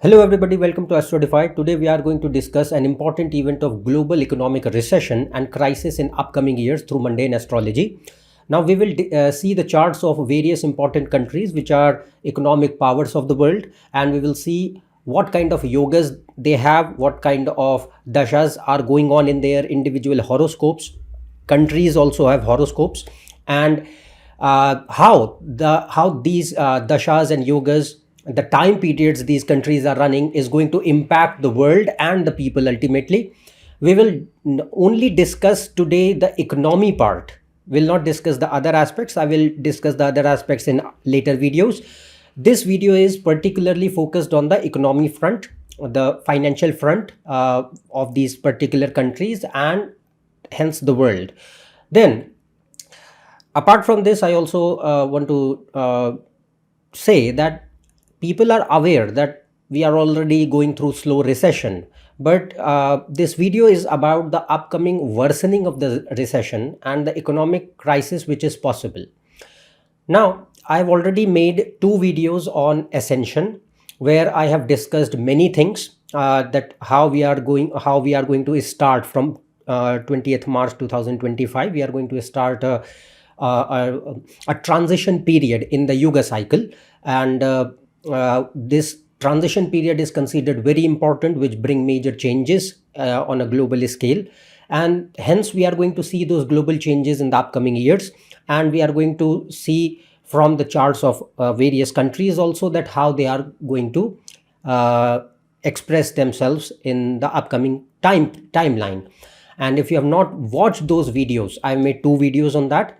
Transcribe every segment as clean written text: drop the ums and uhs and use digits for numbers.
Hello everybody, welcome to AstroEdify. Today we are going to discuss an important event of global economic recession and crisis in upcoming years through mundane astrology. Now we will see the charts of various important countries which are economic powers of the world, and we will see what kind of yogas they have, what kind of dashas are going on in their individual horoscopes. Countries also have horoscopes, and how these dashas and yogas, the time periods these countries are running, is going to impact the world and the people ultimately. We will only discuss today the economy part. We'll not discuss the other aspects. I will discuss the other aspects in later videos. This video is particularly focused on the economy front, the financial front of these particular countries and hence the world. Then apart from this, I also want to say that people are aware that we are already going through slow recession, but this video is about the upcoming worsening of the recession and the economic crisis which is possible. Now I have already made two videos on Ascension where I have discussed many things, that how we are going to start from 20th March 2025. We are going to start a transition period in the Yuga cycle, and this transition period is considered very important, which bring major changes on a global scale, and hence we are going to see those global changes in the upcoming years, and we are going to see from the charts of various countries also that how they are going to express themselves in the upcoming timeline. And if you have not watched those videos, I have made two videos on that.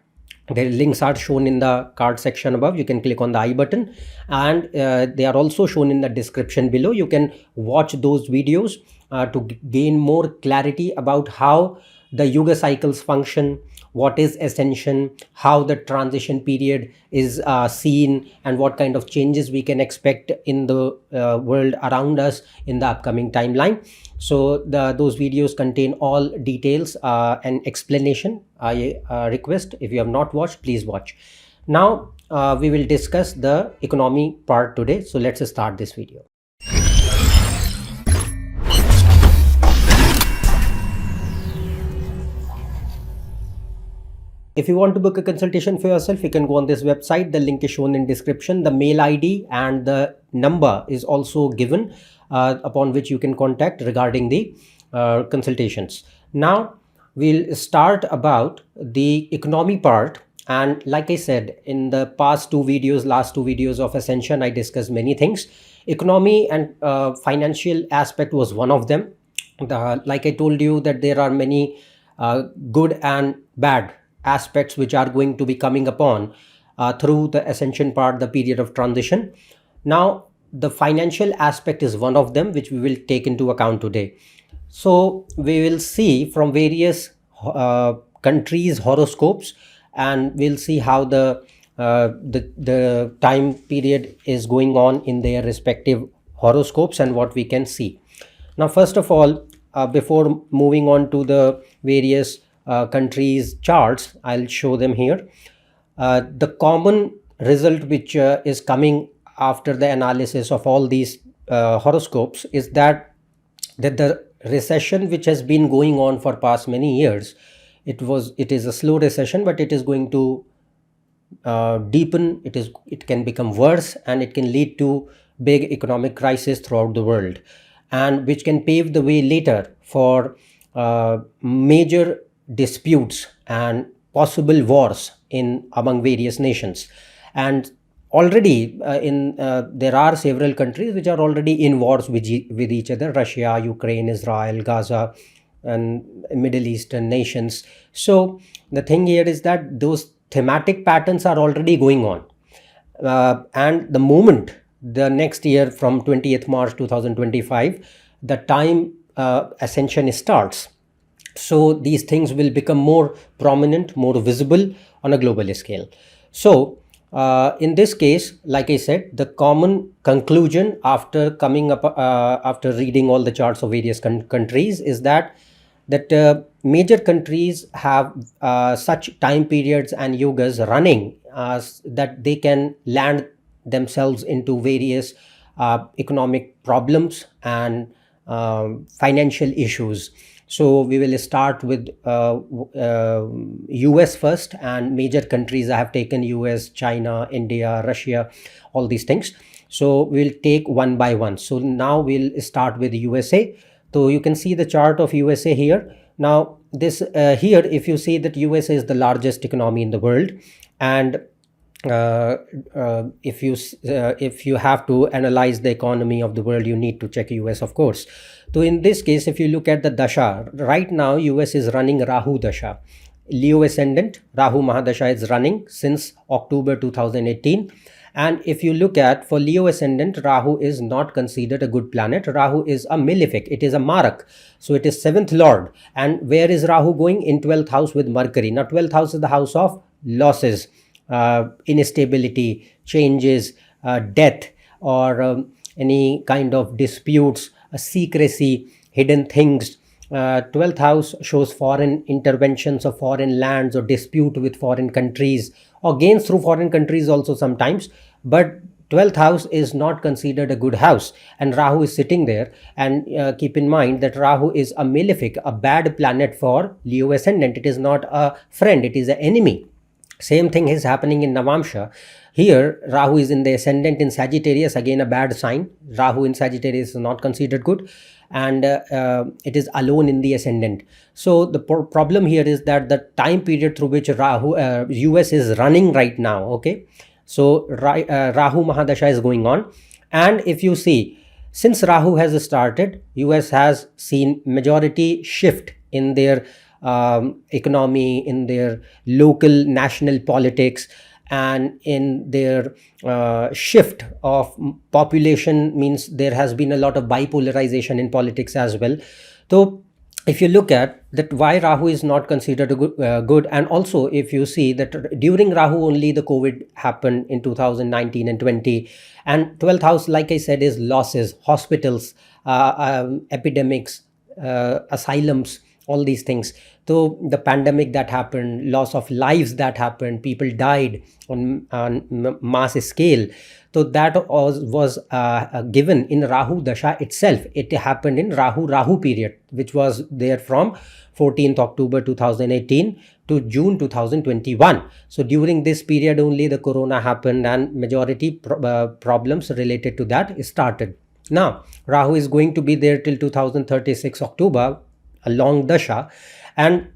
The links are shown in the card section above. You can click on the I button, and they are also shown in the description below. You can watch those videos to gain more clarity about how the Yuga cycles function, what is Ascension, how the transition period is seen, and what kind of changes we can expect in the world around us in the upcoming timeline. So those videos contain all details and explanation. I request, if you have not watched, please watch. Now we will discuss the economy part today. So let's start this video. If you want to book a consultation for yourself, you can go on this website. The link is shown in description. The mail ID and the number is also given upon which you can contact regarding the consultations. Now we'll start about the economy part. And like I said, in the last two videos of Ascension, I discussed many things. Economy and financial aspect was one of them. Like I told you that there are many good and bad aspects which are going to be coming upon through the Ascension part, the period of transition. Now the financial aspect is one of them which we will take into account today. So we will see from various countries' horoscopes, and we'll see how the time period is going on in their respective horoscopes and what we can see. Now first of all, before moving on to the various countries' charts, I'll show them here. The common result which is coming after the analysis of all these horoscopes is that the recession which has been going on for past many years, it is a slow recession, but it is going to deepen. It can become worse, and it can lead to big economic crisis throughout the world, and which can pave the way later for major disputes and possible wars among various nations. And already there are several countries which are already in wars with each other: Russia, Ukraine, Israel, Gaza, and Middle Eastern nations. So the thing here is that those thematic patterns are already going on, and the moment the next year from 20th March 2025, the time Ascension starts, so these things will become more prominent, more visible on a global scale. So in this case, like I said, the common conclusion after coming up after reading all the charts of various countries is that major countries have such time periods and yogas running that they can land themselves into various economic problems and financial issues. So we will start with US first, and major countries I have taken: US, China, India, Russia, all these things. So we'll take one by one. So now we'll start with USA. So you can see the chart of USA here. Now this here, if you see that USA is the largest economy in the world, and if you have to analyze the economy of the world, you need to check US, of course. So in this case, if you look at the dasha, right now US is running Rahu dasha. Leo ascendant Rahu Mahadasha is running since October 2018. And if you look at, for Leo ascendant, Rahu is not considered a good planet. Rahu is a malefic. It is a Marak. So it is 7th Lord. And where is Rahu going? In 12th house with Mercury. Now 12th house is the house of losses, instability, changes, death, or any kind of disputes, secrecy, hidden things. 12th house shows foreign interventions of foreign lands or dispute with foreign countries, or gains through foreign countries also sometimes. But 12th house is not considered a good house, and Rahu is sitting there. And keep in mind that Rahu is a malefic, a bad planet for Leo ascendant. It is not a friend, it is an enemy. Same thing is happening in Navamsha. Here Rahu is in the ascendant in Sagittarius, again a bad sign. Rahu in Sagittarius is not considered good, and it is alone in the ascendant. So the problem here is that the time period through which Rahu US is running right now, okay, so Rahu Mahadasha is going on. And if you see, since Rahu has started, US has seen majority shift in their economy, in their local national politics, and in their shift of population. Means there has been a lot of bipolarization in politics as well. So if you look at that, why Rahu is not considered a good, and also if you see that during Rahu only the COVID happened in 2019 and 20, and 12th house, like I said, is losses, hospitals, epidemics, asylums, all these things. So the pandemic that happened, loss of lives that happened, people died on mass scale. So that was given in Rahu Dasha itself. It happened in Rahu period, which was there from 14th October 2018 to June 2021. So during this period only the corona happened, and majority problems related to that started. Now Rahu is going to be there till 2036 October, a long dasha. And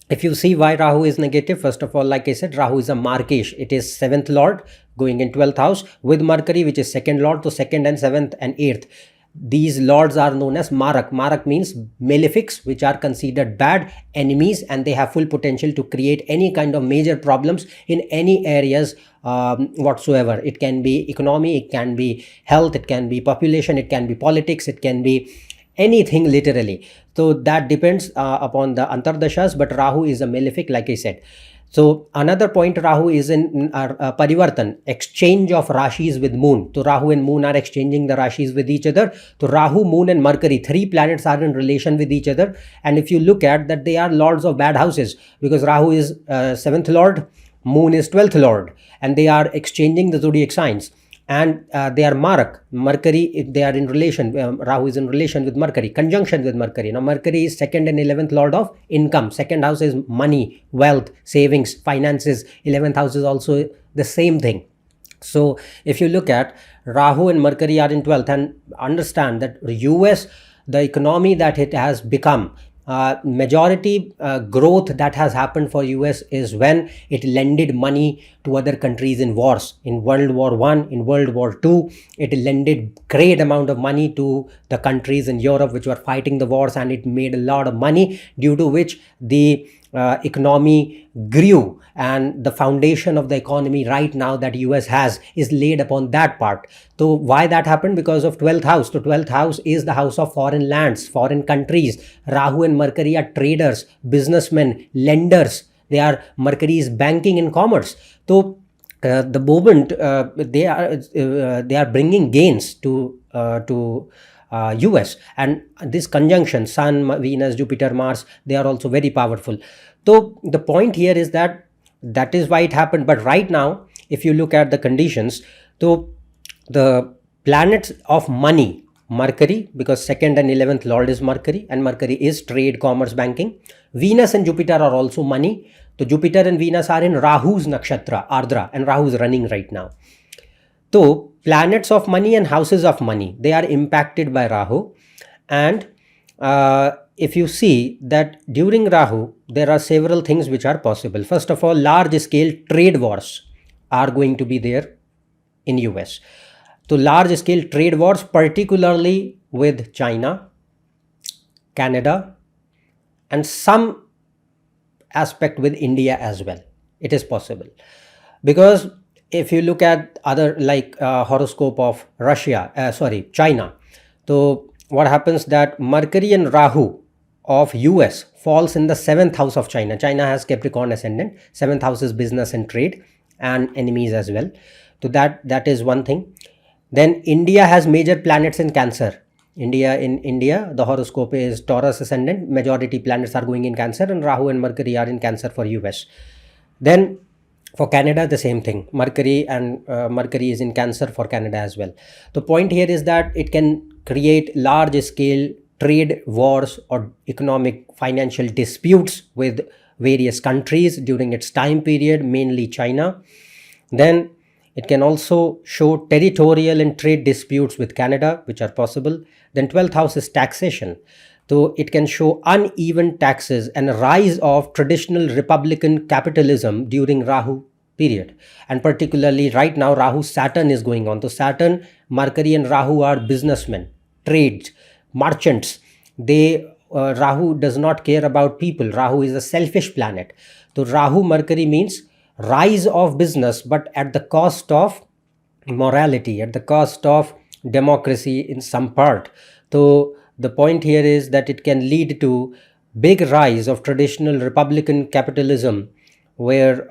if you see why Rahu is negative, first of all, like I said, Rahu is a Markesh. It is 7th Lord going in 12th house with Mercury, which is 2nd Lord. So 2nd and 7th and 8th, these lords are known as Marak. Marak means malefics, which are considered bad, enemies, and they have full potential to create any kind of major problems in any areas whatsoever. It can be economy, it can be health, it can be population, it can be politics, it can be anything literally. So that depends upon the antardashas, but Rahu is a malefic, like I said. So another point, Rahu is in Parivartan, exchange of Rashis with Moon. So Rahu and Moon are exchanging the Rashis with each other. So Rahu, Moon and Mercury, 3 planets are in relation with each other. And if you look at that, they are lords of bad houses, because Rahu is 7th Lord, Moon is 12th Lord, and they are exchanging the zodiac signs. And they are Marak. Mercury, they are in relation, Rahu is in relation with Mercury, conjunction with Mercury. Now Mercury is 2nd and 11th Lord of income. 2nd house is money, wealth, savings, finances. 11th house is also the same thing. So if you look at Rahu and Mercury are in 12th, and understand that US, the economy that it has become, majority growth that has happened for US is when it lended money to other countries in wars. In World War I, in World War II, it lended great amount of money to the countries in Europe which were fighting the wars, and it made a lot of money, due to which the economy grew. And the foundation of the economy right now that US has is laid upon that part. So why that happened? Because of 12th house. So 12th house is the house of foreign lands, foreign countries. Rahu and Mercury are traders, businessmen, lenders. They are, Mercury is banking and commerce. So the moment they are bringing gains to US, and this conjunction Sun, Venus, Jupiter, Mars, they are also very powerful. So the point here is that is why it happened. But right now, if you look at the conditions, so the Planets of money, Mercury, because 2nd and 11th lord is Mercury, and Mercury is trade, commerce, banking. Venus and Jupiter are also money. So Jupiter and Venus are in Rahu's nakshatra, Ardra, and Rahu is running right now. So planets of money and houses of money, they are impacted by Rahu. And if you see that during Rahu, there are several things which are possible. First of all, large scale trade wars are going to be there in US. So large scale trade wars, particularly with China, Canada, and some aspect with India as well. It is possible. Because if you look at other like horoscope of China, so what happens that Mercury and Rahu of US falls in the 7th house of China. China has Capricorn ascendant. 7th house is business and trade and enemies as well. So that is one thing. Then India has major planets in Cancer. In India, the horoscope is Taurus ascendant. Majority planets are going in Cancer, and Rahu and Mercury are in Cancer for US. Then for Canada, the same thing. Mercury is in Cancer for Canada as well. The point here is that it can create large scale trade wars or economic financial disputes with various countries during its time period, mainly China. Then it can also show territorial and trade disputes with Canada, which are possible. Then 12th house is taxation. So it can show uneven taxes and a rise of traditional republican capitalism during Rahu period. And particularly right now, Rahu Saturn is going on. So Saturn, Mercury and Rahu are businessmen, trades, merchants. Rahu does not care about people. Rahu is a selfish planet. So Rahu Mercury means rise of business, but at the cost of morality, at the cost of democracy in some part. So the point here is that it can lead to big rise of traditional republican capitalism, where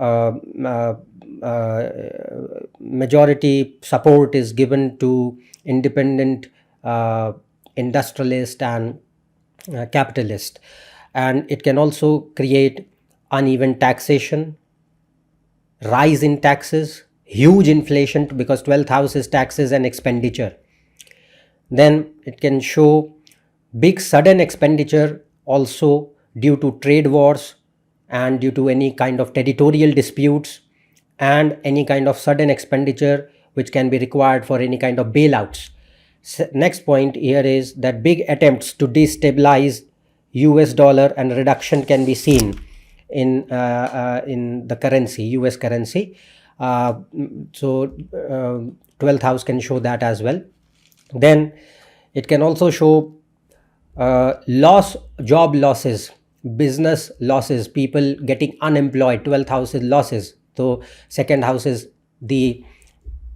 majority support is given to independent industrialist and capitalist. And it can also create uneven taxation, rise in taxes, huge inflation, because 12th house is taxes and expenditure. Then it can show big sudden expenditure also due to trade wars and due to any kind of territorial disputes, and any kind of sudden expenditure which can be required for any kind of bailouts. Next point here is that big attempts to destabilize US dollar and reduction can be seen in the currency, US currency. So 12th house can show that as well. Then it can also show job losses, business losses, people getting unemployed. 12th house is losses. So 2nd house is the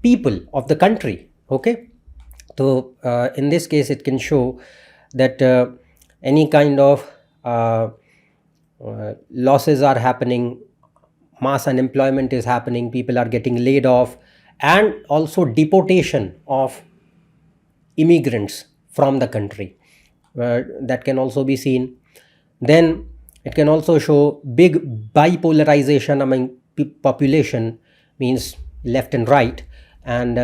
people of the country. Okay. So in this case, it can show that any kind of losses are happening, mass unemployment is happening, people are getting laid off, and also deportation of immigrants from the country. That can also be seen. Then it can also show big bipolarization among population, means left and right, and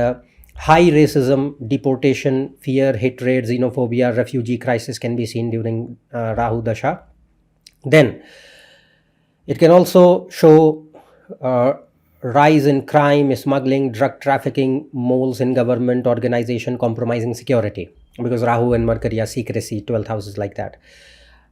high racism, deportation, fear, hatred, xenophobia, refugee crisis can be seen during Rahu Dasha. Then it can also show rise in crime, smuggling, drug trafficking, moles in government organization, compromising security, because Rahu and Mercury are secrecy, 12th house is like that.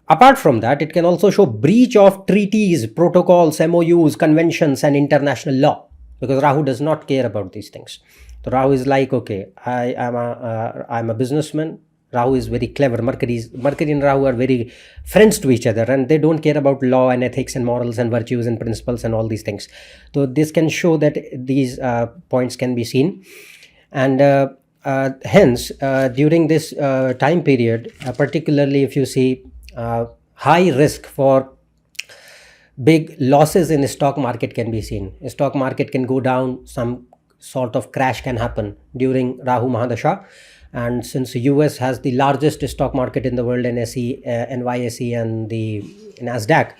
Apart from that, it can also show breach of treaties, protocols, MOUs, conventions, and international law, because Rahu does not care about these things. So Rahu is like, okay, I'm a businessman. Rahu is very clever. Mercury and Rahu are very friends to each other, and they don't care about law and ethics and morals and virtues and principles and all these things. So this can show that these points can be seen. And hence, during this time period, particularly if you see high risk for big losses in the stock market can be seen. The stock market can go down, some sort of crash can happen during Rahu Mahadasha. And since US has the largest stock market in the world, NSE, NYSE, and the NASDAQ,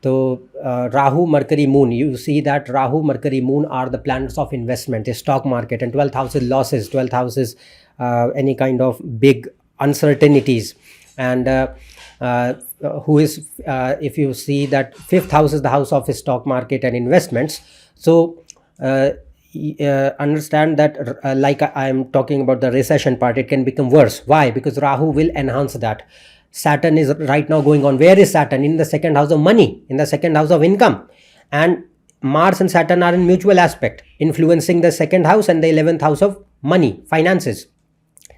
so Rahu, Mercury, Moon, you see that Rahu, Mercury, Moon are the planets of investment, the stock market, and 12th house is losses, 12th house is any kind of big uncertainties. And who is if you see that fifth house is the house of stock market and investments. So understand that like I am talking about the recession part, it can become worse. Why? Because Rahu will enhance that. Saturn is right now going on. Where is Saturn? In the second house of money, in the second house of income. And Mars and Saturn are in mutual aspect, influencing the second house and the 11th house of money, finances.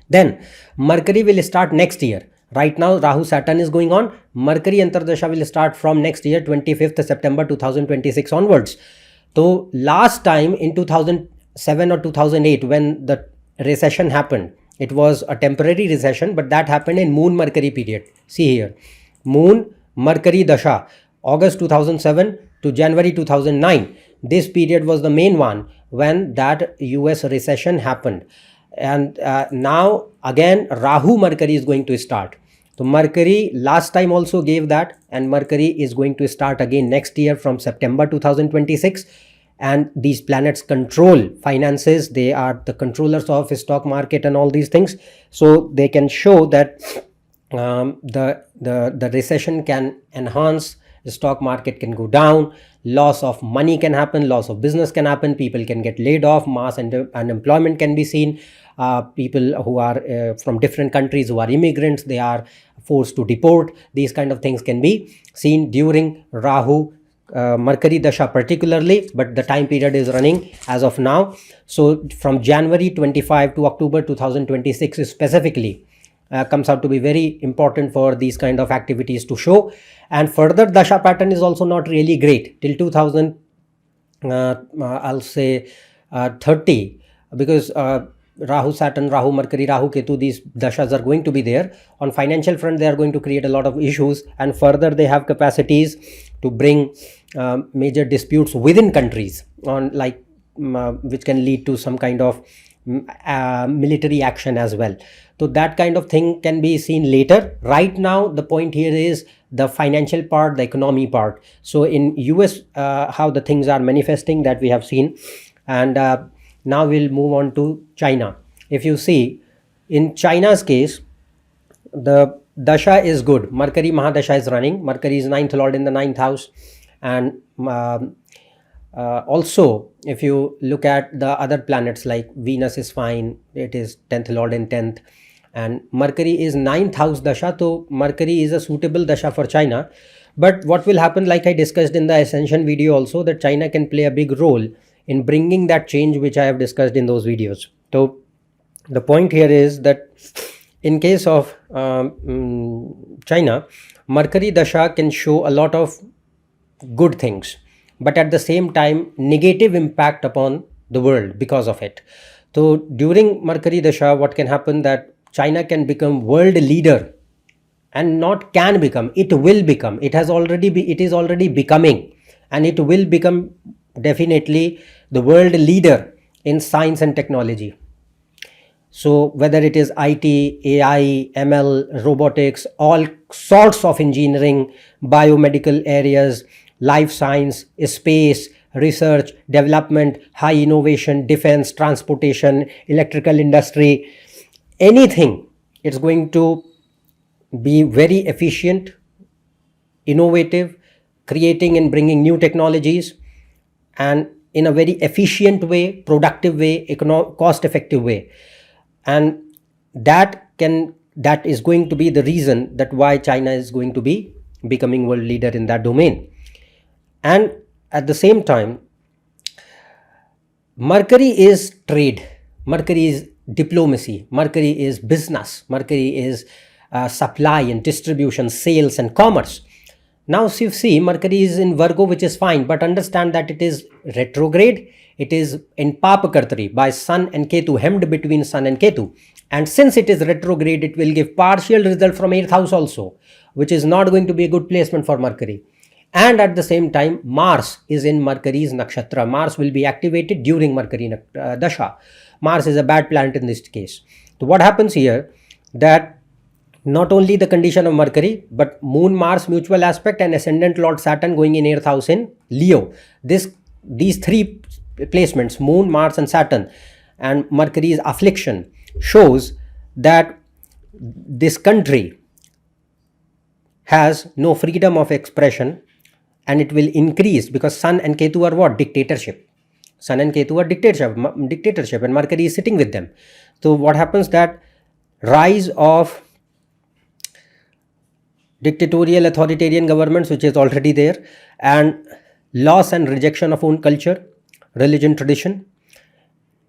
Then Mercury will start next year. Right now Rahu Saturn is going on. Mercury Antardasha will start from next year, 25th September 2026 onwards. So last time in 2007 or 2008, when the recession happened, it was a temporary recession, but that happened in Moon Mercury period. See here, Moon Mercury Dasha, August 2007 to January 2009. This period was the main one when that US recession happened. And now again Rahu Mercury is going to start. So Mercury last time also gave that, and Mercury is going to start again next year from September 2026. And these planets control finances. They are the controllers of stock market and all these things. So they can show that the recession can enhance, the stock market can go down, loss of money can happen, loss of business can happen, people can get laid off, mass unemployment can be seen. People who are from different countries, who are immigrants, they are forced to deport. These kind of things can be seen during Rahu Mercury Dasha particularly, but the time period is running as of now. So from January 25 to October 2026 specifically comes out to be very important for these kind of activities to show. And further Dasha pattern is also not really great till 2000 I'll say 30, because Rahu Saturn, Rahu Mercury, Rahu Ketu, these dashas are going to be there. On financial front, they are going to create a lot of issues, and further they have capacities to bring major disputes within countries on like which can lead to some kind of military action as well. So that kind of thing can be seen later. Right now the point here is the financial part, the economy part. So in US how the things are manifesting, that we have seen. And now we'll move on to China. If you see, in China's case, the dasha is good. Mercury Mahadasha is running. Mercury is 9th lord in the 9th house. And also, if you look at the other planets, like Venus is fine. It is 10th lord in 10th. And Mercury is 9th house dasha. So Mercury is a suitable dasha for China. But what will happen, like I discussed in the Ascension video also, that China can play a big role in bringing that change which I have discussed in those videos. So the point here is that in case of China, Mercury Dasha can show a lot of good things, but at the same time negative impact upon the world because of it. So during Mercury Dasha, what can happen, that China can become world leader, and not can become, it will become. It is already becoming, and it will become definitely the world leader in science and technology. So whether it is IT, AI, ML, robotics, all sorts of engineering, biomedical areas, life science, space, research, development, high innovation, defense, transportation, electrical industry, anything, it's going to be very efficient, innovative, creating and bringing new technologies, and in a very efficient way, productive way, cost effective way. And that is going to be the reason that why China is going to be becoming world leader in that domain. And at the same time, Mercury is trade, Mercury is diplomacy, Mercury is business, Mercury is supply and distribution, sales and commerce. Now, if you see, Mercury is in Virgo, which is fine, but understand that it is retrograde. It is in Papakartari by Sun and Ketu, hemmed between Sun and Ketu. And since it is retrograde, it will give partial result from 8th house also, which is not going to be a good placement for Mercury. And at the same time, Mars is in Mercury's nakshatra. Mars will be activated during Mercury Dasha. Mars is a bad planet in this case. So what happens here, that not only the condition of Mercury, but Moon, Mars, mutual aspect, and Ascendant Lord Saturn going in 8th house in Leo. These three placements, Moon, Mars and Saturn, and Mercury is affliction. shows that this country has no freedom of expression, and it will increase because Sun and Ketu are what? Dictatorship. Sun and Ketu are dictatorship, and Mercury is sitting with them. So what happens that rise of dictatorial authoritarian governments, which is already there, and loss and rejection of own culture, religion, tradition,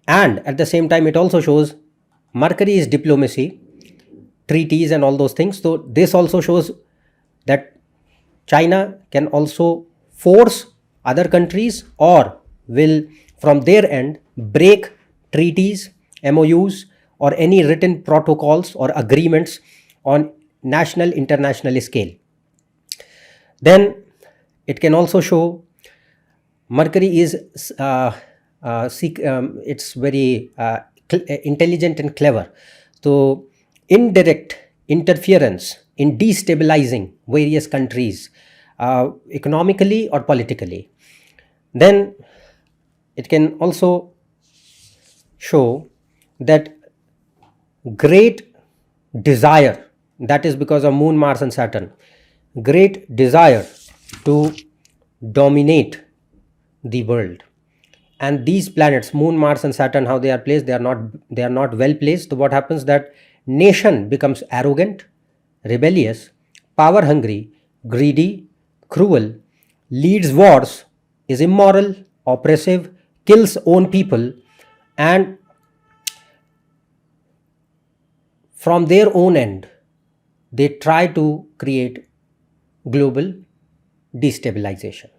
and at the same time it also shows Mercury is diplomacy, treaties and all those things. So this also shows that China can also force other countries or will from their end break treaties, MOUs, or any written protocols or agreements on national international scale. Then it can also show Mercury is it's very intelligent and clever. So indirect interference in destabilizing various countries economically or politically. Then it can also show that great desire, that is because of Moon, Mars and Saturn, great desire to dominate the world. And these planets, Moon, Mars and Saturn, how they are placed, they are not well placed. So what happens that nation becomes arrogant, rebellious, power hungry, greedy, cruel, leads wars, is immoral, oppressive, kills own people, and from their own end they try to create global destabilization.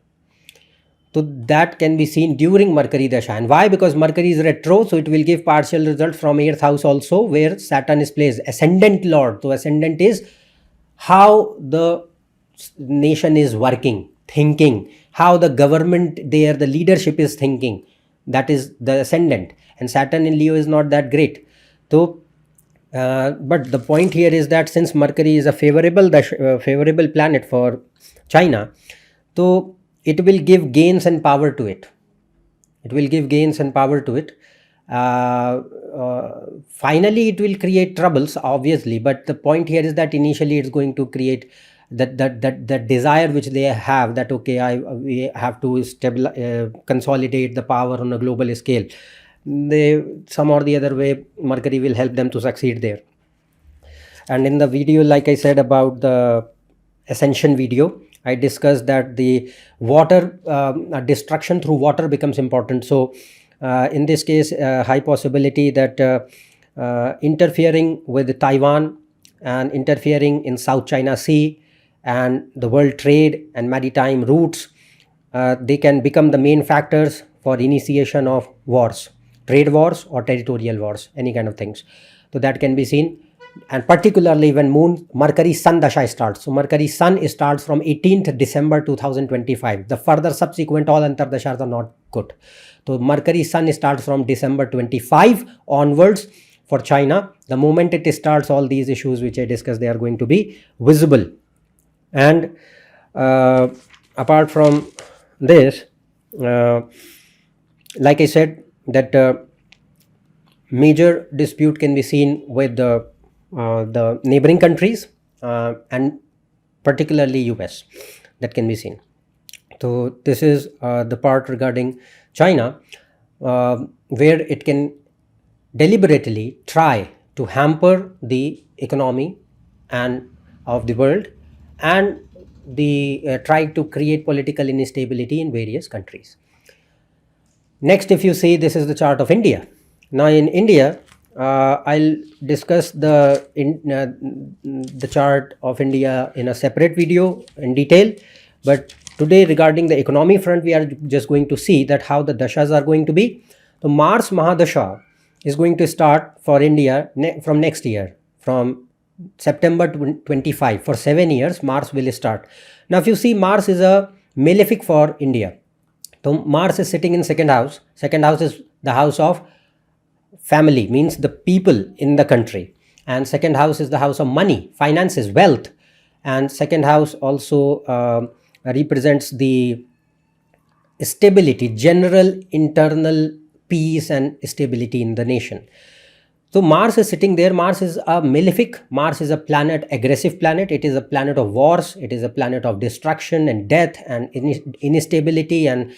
So that can be seen during Mercury Dasha. And why? Because Mercury is retro, so it will give partial result from 8th house also, where Saturn is placed, ascendant lord. So ascendant is how the nation is working, thinking, how the government there, the leadership is thinking. That is the ascendant. And Saturn in Leo is not that great. So but the point here is that since Mercury is a favorable planet for China, so it will give gains and power to it. It will give gains and power to it. Finally, it will create troubles, obviously. But the point here is that initially it's going to create that desire which they have, that okay, we have to consolidate the power on a global scale. They some or the other way, Mercury will help them to succeed there. And in the video, like I said about the Ascension video, I discussed that the water destruction through water becomes important. So in this case, high possibility that interfering with Taiwan and interfering in South China Sea and the world trade and maritime routes, they can become the main factors for initiation of wars, trade wars or territorial wars, any kind of things. So that can be seen. And particularly when Mercury Sun Dasha starts. So Mercury Sun starts from 18th December 2025. The further subsequent all Antardashas are not good. So Mercury Sun starts from December 25 onwards for China. The moment it starts, all these issues which I discussed, they are going to be visible. And apart from this, like I said, that major dispute can be seen with the neighboring countries and particularly US, that can be seen. So this is the part regarding China, where it can deliberately try to hamper the economy and of the world, and the try to create political instability in various countries. Next, if you see, this is the chart of India. Now in India, I'll discuss the chart of India in a separate video in detail. But today, regarding the economy front, we are just going to see that how the dashas are going to be. So Mars Mahadasha is going to start for India from next year, from September 25. For 7 years, Mars will start. Now, if you see, Mars is a malefic for India. So Mars is sitting in second house. Second house is the house of family, means the people in the country. And second house is the house of money, finances, wealth. And second house also represents the stability, general internal peace and stability in the nation. So Mars is sitting there. Mars is a malefic. Mars is a planet, aggressive planet. It is a planet of wars. It is a planet of destruction and death and instability and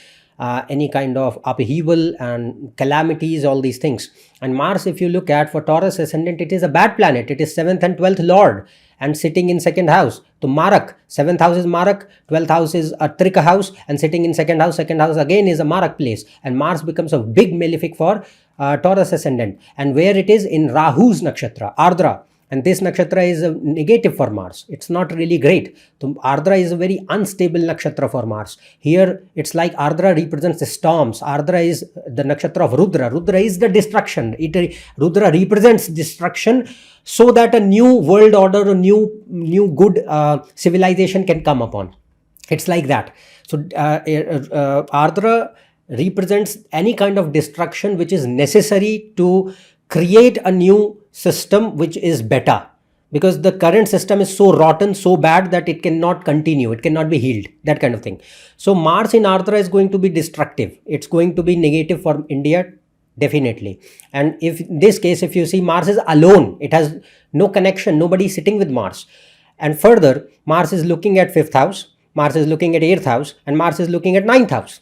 any kind of upheaval and calamities, all these things. And Mars, if you look at for Taurus ascendant, it is a bad planet. It is 7th and 12th lord and sitting in second house. So Marak, 7th house is Marak, 12th house is a Trika house, and sitting in second house again is a Marak place. And Mars becomes a big malefic for Taurus ascendant. And where it is in Rahu's nakshatra, Ardra. And this nakshatra is a negative for Mars. It's not really great. So Ardra is a very unstable nakshatra for Mars. Here it's like Ardra represents the storms. Ardra is the nakshatra of Rudra. Rudra is the destruction. Rudra represents destruction so that a new world order, a new good civilization can come upon. It's like that. So Ardra represents any kind of destruction which is necessary to create a new system which is better, because the current system is so rotten, so bad that it cannot continue, it cannot be healed, that kind of thing. So Mars in Ardra is going to be destructive. It's going to be negative for India, definitely. And if in this case, if you see, Mars is alone, it has no connection, nobody is sitting with Mars. And further, Mars is looking at 5th house, Mars is looking at 8th house, and Mars is looking at 9th house.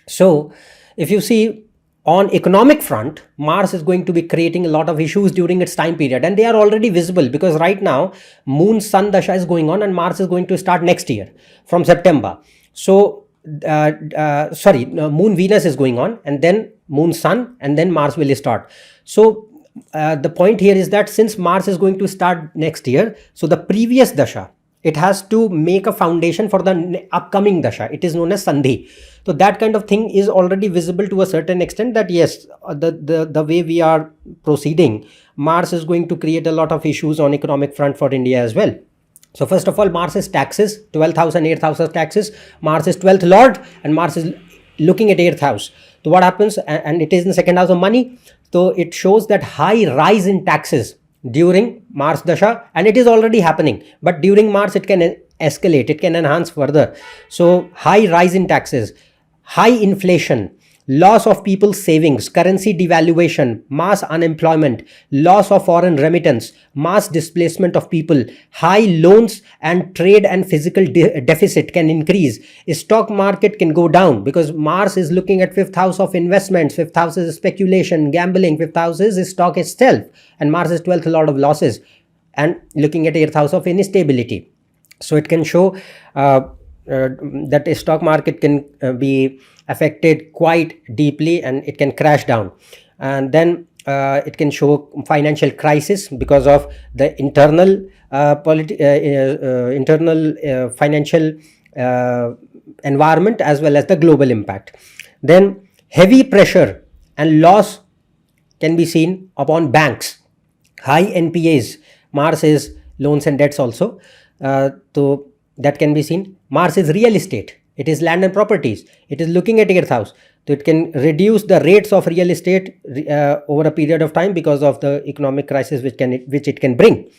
So if you see, on economic front, Mars is going to be creating a lot of issues during its time period, and they are already visible because right now Moon Sun Dasha is going on and Mars is going to start next year from September. So Moon Venus is going on, and then Moon Sun, and then Mars will start. So the point here is that since Mars is going to start next year, so the previous Dasha, it has to make a foundation for the upcoming Dasha. It is known as Sandhi. So that kind of thing is already visible to a certain extent, that yes, the way we are proceeding, Mars is going to create a lot of issues on economic front for India as well. So first of all, Mars is taxes, 12th house and 8th house of taxes. Mars is 12th lord and Mars is looking at 8th house. So what happens, and it is in second house of money. So it shows that high rise in taxes during Mars Dasha, and it is already happening, but during Mars it can escalate, it can enhance further. So high rise in taxes, high inflation, loss of people's savings, currency devaluation, mass unemployment, loss of foreign remittance, mass displacement of people, high loans, and trade and physical deficit can increase. Stock market can go down because Mars is looking at 5th house of investments, 5th house is speculation, gambling, 5th house is stock itself, and Mars is 12th lord of losses and looking at 8th house of instability. So it can show that a stock market can be affected quite deeply and it can crash down. And then it can show financial crisis because of the internal financial environment as well as the global impact. Then heavy pressure and loss can be seen upon banks. High NPAs, Mars is loans and debts also. So that can be seen. Mars is real estate. It is land and properties. It is looking at 8th house. So it can reduce the rates of real estate over a period of time because of the economic crisis which it can bring.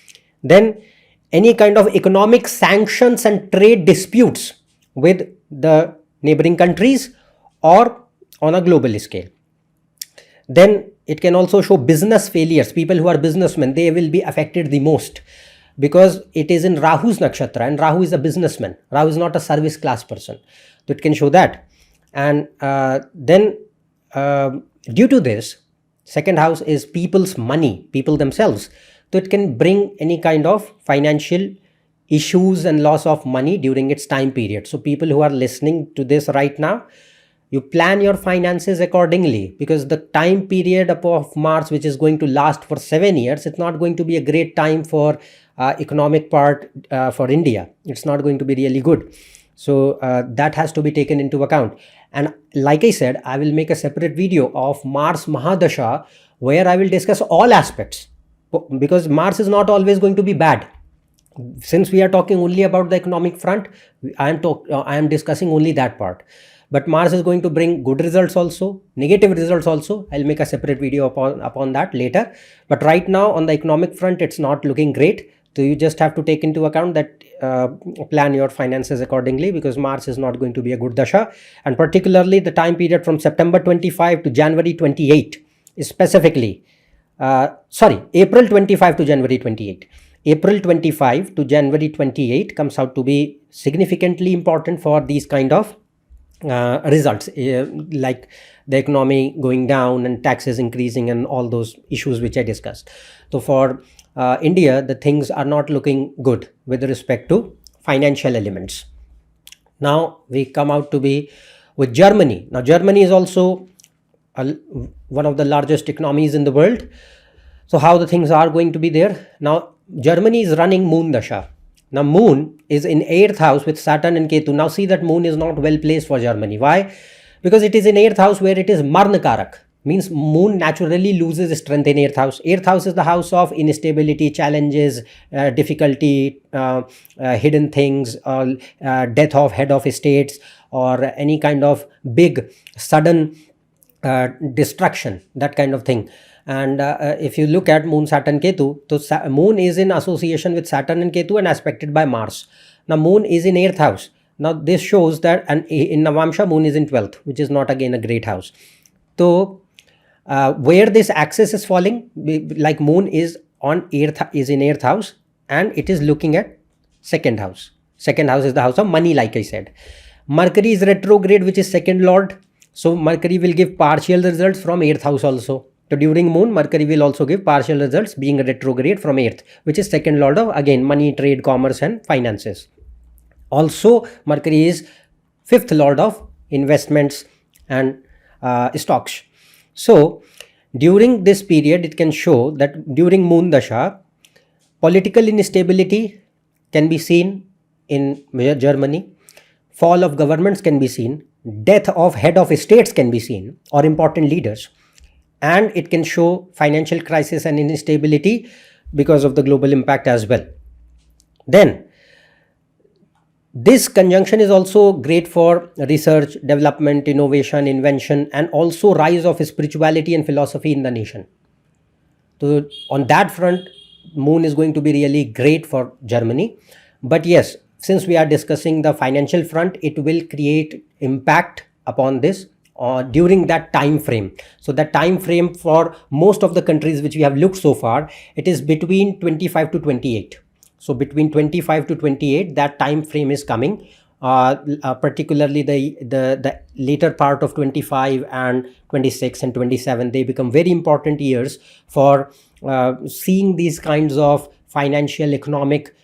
Then any kind of economic sanctions and trade disputes with the neighboring countries or on a global scale. Then it can also show business failures. People who are businessmen, they will be affected the most, because it is in Rahu's nakshatra, and Rahu is a businessman. Rahu is not a service class person. So it can show that. And then due to this, second house is people's money, people themselves. So it can bring any kind of financial issues and loss of money during its time period. So people who are listening to this right now, you plan your finances accordingly, because the time period of Mars, which is going to last for 7 years, it's not going to be a great time for economic part for India. It's not going to be really good. So that has to be taken into account. And like I said, I will make a separate video of Mars Mahadasha where I will discuss all aspects, because Mars is not always going to be bad. Since we are talking only about the economic front, I am discussing only that part. But Mars is going to bring good results also, negative results also. I'll make a separate video upon that later. But right now on the economic front, it's not looking great. So you just have to take into account that plan your finances accordingly, because Mars is not going to be a good dasha. And particularly the time period from September 25 to January 28 specifically, April 25 to January 28. April 25 to January 28 comes out to be significantly important for these kind of results, like the economy going down and taxes increasing and all those issues which I discussed. So for India, the things are not looking good with respect to financial elements. Now we come out to be with Germany. Now Germany is also one of the largest economies in the world. So how the things are going to be there? Now Germany is running Moon Dasha. Now Moon is in 8th house with Saturn and Ketu. Now see that Moon is not well placed for Germany. Why? Because it is in 8th house where it is Marnakarak. Means Moon naturally loses strength in 8th house. 8th house is the house of instability, challenges, difficulty, hidden things, death of head of estates, or any kind of big sudden destruction, that kind of thing. And if you look at Moon, Saturn, Ketu, so Moon is in association with Saturn and Ketu and aspected by Mars. Now Moon is in 8th house. Now this shows that, and in Navamsha Moon is in 12th, which is not again a great house. So where this axis is falling, like Moon is in 8th house, and it is looking at 2nd house. 2nd house is the house of money, like I said. Mercury is retrograde, which is 2nd lord. So Mercury will give partial results from 8th house also. So during Moon, Mercury will also give partial results being retrograde from 8th, which is 2nd lord of again money, trade, commerce and finances. Also Mercury is 5th lord of investments and stocks. So during this period, it can show that during Moon Dasha, political instability can be seen in Germany, fall of governments can be seen, death of head of estates can be seen, or important leaders, and it can show financial crisis and instability because of the global impact as well. Then this conjunction is also great for research, development, innovation, invention, and also rise of spirituality and philosophy in the nation. So on that front, Moon is going to be really great for Germany. But yes, since we are discussing the financial front, it will create impact upon this during that time frame. So that time frame for most of the countries which we have looked so far, it is between 25 to 28. So between 25 to 28, that time frame is coming. Particularly the later part of 25 and 26 and 27, they become very important years for seeing these kinds of financial, economic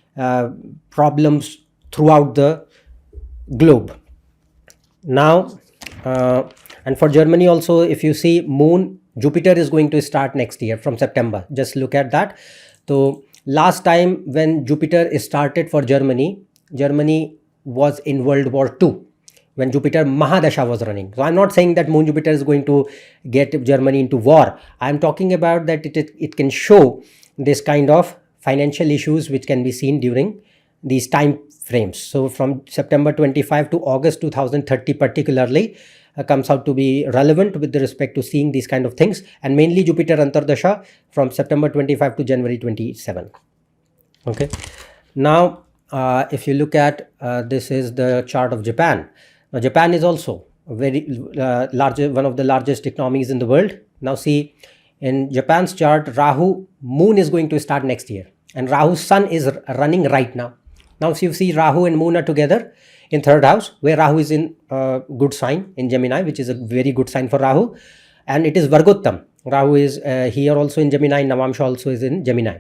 problems throughout the globe. Now, and for Germany also, if you see Moon, Jupiter is going to start next year from September. Just look at that. So last time when Jupiter started for Germany, Germany was in World War II when Jupiter Mahadasha was running. So I'm not saying that Moon Jupiter is going to get Germany into war. I'm talking about that it can show this kind of financial issues which can be seen during these time frames. So from September 25 to August 2030 particularly comes out to be relevant with respect to seeing these kind of things, and mainly Jupiter Antardasha from September 25 to January 27. Okay. Now if you look at this is the chart of Japan. Now Japan is also a very one of the largest economies in the world. Now see, in Japan's chart, Rahu Moon is going to start next year, and Rahu's Sun is running right now. Now if you see Rahu and Moon are together in 3rd house, where Rahu is in good sign in Gemini, which is a very good sign for Rahu, and it is Vargottam. Rahu is here also in Gemini, Navamsha also is in Gemini.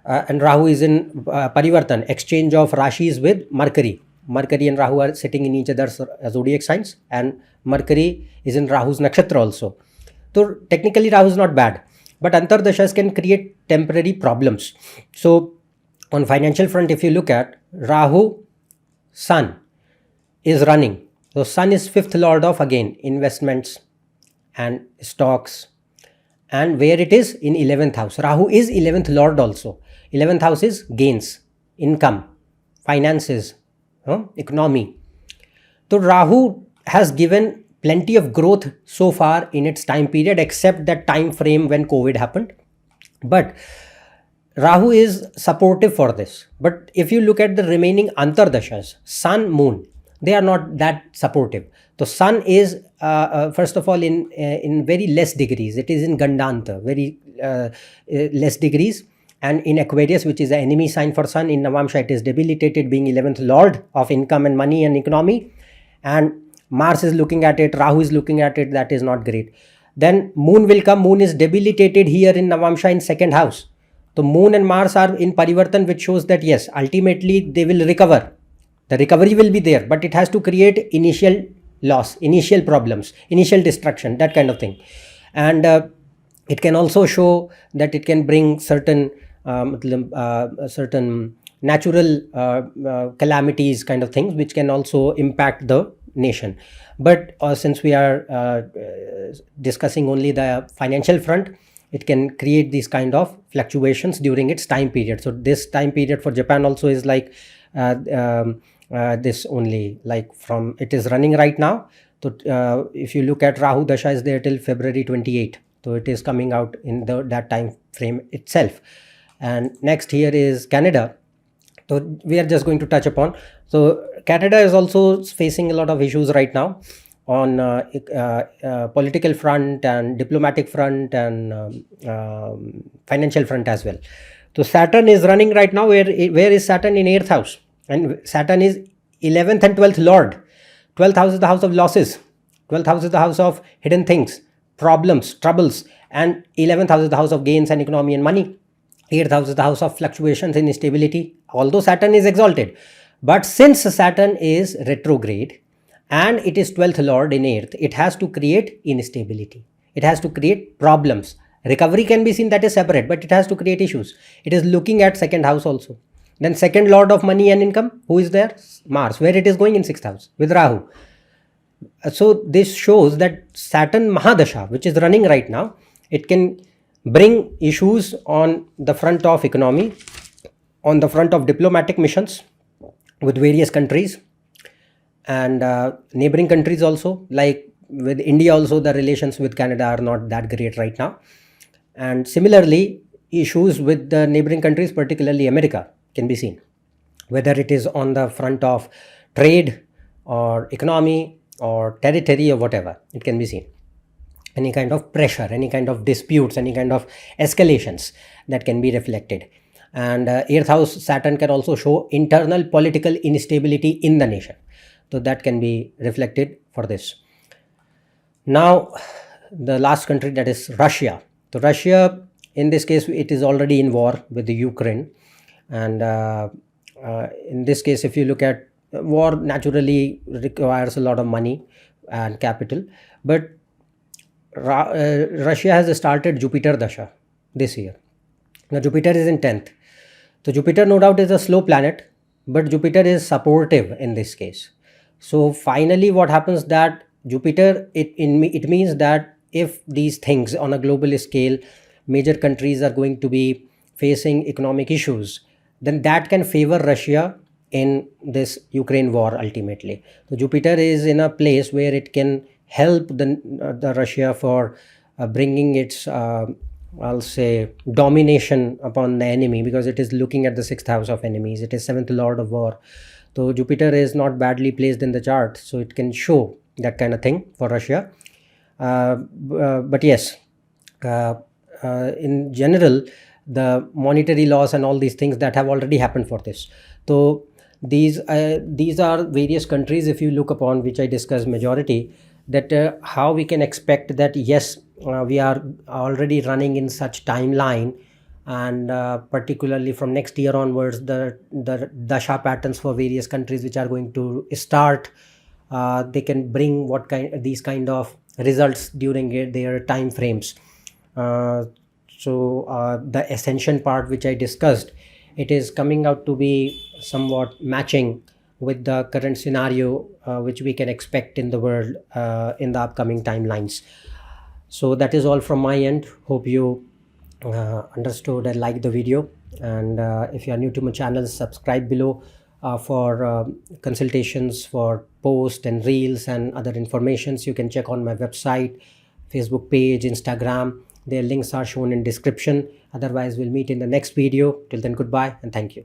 And Rahu is in Parivartan, exchange of Rashis with Mercury. Mercury and Rahu are sitting in each other's zodiac signs, and Mercury is in Rahu's nakshatra also. So technically Rahu is not bad, but Antardashas can create temporary problems. So on financial front, if you look at Rahu, Sun is running. So Sun is 5th lord of again investments and stocks, and where it is in 11th house. Rahu is 11th lord also. 11th house is gains, income, finances, economy. So Rahu has given plenty of growth so far in its time period, except that time frame when COVID happened. But Rahu is supportive for this. But if you look at the remaining Antardashas, Sun, Moon, they are not that supportive. The Sun is first of all in very less degrees. It is in Gandanta, very less degrees. And in Aquarius, which is the enemy sign for Sun, in Navamsha it is debilitated, being 11th lord of income and money and economy. And Mars is looking at it, Rahu is looking at it. That is not great. Then Moon will come. Moon is debilitated here in Navamsha in second house. So Moon and Mars are in Parivartan, which shows that yes, ultimately they will recover. The recovery will be there, but it has to create initial loss, initial problems, initial destruction, that kind of thing. And it can also show that it can bring certain certain natural calamities, kind of things, which can also impact the nation. But since we are discussing only the financial front, it can create these kind of fluctuations during its time period. So this time period for Japan also is like this only, like from it is running right now. So if you look at Rahu Dasha is there till February 28. So it is coming out in that time frame itself. And next here is Canada. So we are just going to touch upon. So Canada is also facing a lot of issues right now on political front and diplomatic front and financial front as well. So Saturn is running right now. Where is Saturn? In 8th house. And Saturn is 11th and 12th lord. 12th house is the house of losses. 12th house is the house of hidden things, problems, troubles. And 11th house is the house of gains and economy and money. 8th house is the house of fluctuations and instability, although Saturn is exalted. But since Saturn is retrograde and it is 12th lord in 8th, it has to create instability. It has to create problems. Recovery can be seen, that is separate, but it has to create issues. It is looking at second house also. Then second lord of money and income, who is there? Mars, where it is going in 6th house with Rahu. So this shows that Saturn Mahadasha, which is running right now, it can bring issues on the front of economy, on the front of diplomatic missions with various countries and neighboring countries also. Like with India also, the relations with Canada are not that great right now. And similarly, issues with the neighboring countries, particularly America, can be seen, whether it is on the front of trade or economy or territory or whatever. It can be seen. Any kind of pressure, any kind of disputes, any kind of escalations that can be reflected. And 8th house Saturn can also show internal political instability in the nation. So that can be reflected for this. Now the last country, that is Russia. So Russia, in this case, it is already in war with the Ukraine. And in this case, if you look at war, naturally requires a lot of money and capital. But Russia has started Jupiter Dasha this year. Now Jupiter is in 10th. So Jupiter no doubt is a slow planet, but Jupiter is supportive in this case. So finally what happens that Jupiter, it means that if these things on a global scale, major countries are going to be facing economic issues, then that can favor Russia in this Ukraine war ultimately. So Jupiter is in a place where it can help the Russia for bringing its I'll say domination upon the enemy, because it is looking at the 6th house of enemies. It is 7th lord of war. So Jupiter is not badly placed in the chart, so it can show that kind of thing for Russia. But yes, in general, the monetary loss and all these things that have already happened for this. So these are various countries, if you look upon, which I discussed majority, that how we can expect that yes, we are already running in such timeline, and particularly from next year onwards, the dasha patterns for various countries which are going to start, they can bring these kind of results during their time frames. So the ascension part which I discussed, it is coming out to be somewhat matching with the current scenario which we can expect in the world in the upcoming timelines. So that is all from my end. Hope you understood and liked the video. And if you are new to my channel, subscribe below for consultations, for posts and reels and other informations. You can check on my website, Facebook page, Instagram. Their links are shown in description. Otherwise, we'll meet in the next video. Till then, goodbye and thank you.